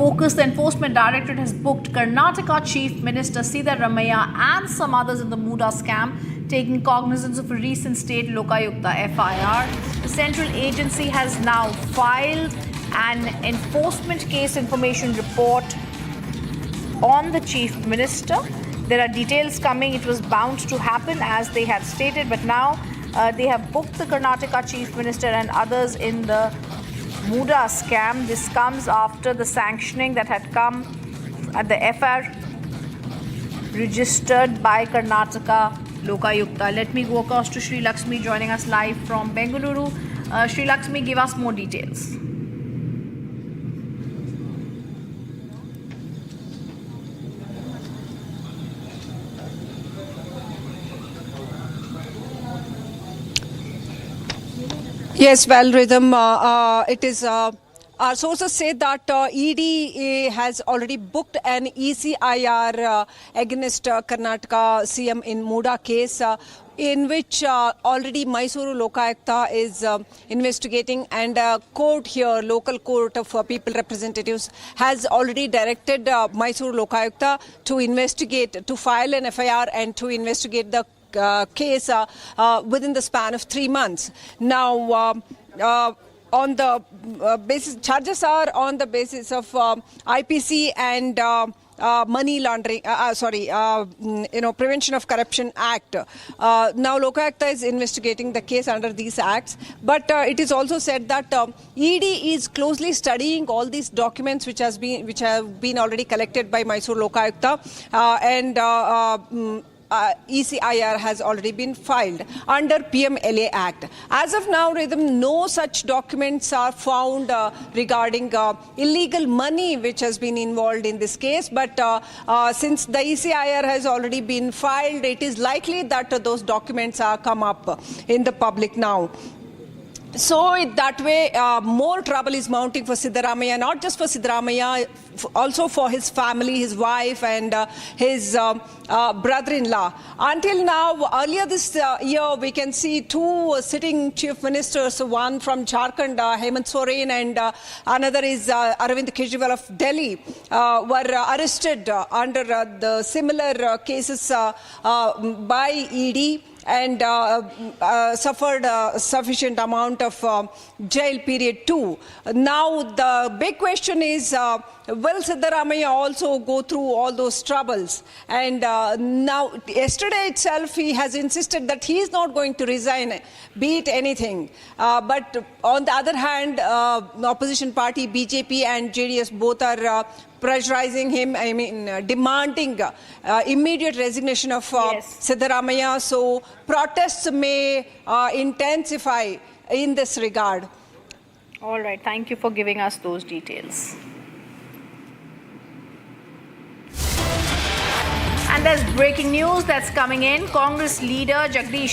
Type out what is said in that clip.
focus, the Enforcement Directorate has booked Karnataka Chief Minister Siddaramaiah and some others in the Muda scam, taking cognizance of a recent state Lokayukta FIR. The central agency has now filed an enforcement case information report on the Chief Minister. There are details coming. It was bound to happen as they had stated, but now they have booked the Karnataka Chief Minister and others in the Muda scam. This comes after the sanctioning that had come at the FIR registered by Karnataka Lokayukta. Let me go across to Sri Lakshmi joining us live from Bengaluru. Sri Lakshmi, give us more details. Yes, well, Rhythm, it is. Our sources say that ED has already booked an ECIR against Karnataka CM in Muda case, in which already Mysuru Lokayukta is investigating, and court here, local court of people representatives, has already directed Mysuru Lokayukta to investigate, to file an FIR and to investigate the case within the span of 3 months. Now, on the basis, charges are on the basis of IPC and money laundering, Prevention of Corruption Act. Now, Lokayukta is investigating the case under these acts, but it is also said that ED is closely studying all these documents which have been already collected by Mysuru Lokayukta, and ECIR has already been filed under PMLA Act. As of now, Rhythm, no such documents are found regarding illegal money which has been involved in this case. But since the ECIR has already been filed, it is likely that those documents are come up in the public now. So that way, more trouble is mounting for Siddaramaiah, not just for Siddaramaiah, also for his family, his wife, and his brother-in-law. Until now, earlier this year, we can see two sitting chief ministers, one from Jharkhand, Hemant Soren, and another is Arvind Kejriwal of Delhi, were arrested under the similar cases by ED, and suffered a sufficient amount of jail period too. Now the big question is, will Siddaramaiah also go through all those troubles? And now, yesterday itself, he has insisted that he is not going to resign, be it anything. But on the other hand, the opposition party, BJP and JDS, both are pressurizing him, demanding immediate resignation of Siddaramaiah. So protests may intensify in this regard. All right. Thank you for giving us those details. And there's breaking news that's coming in. Congress leader Jagdish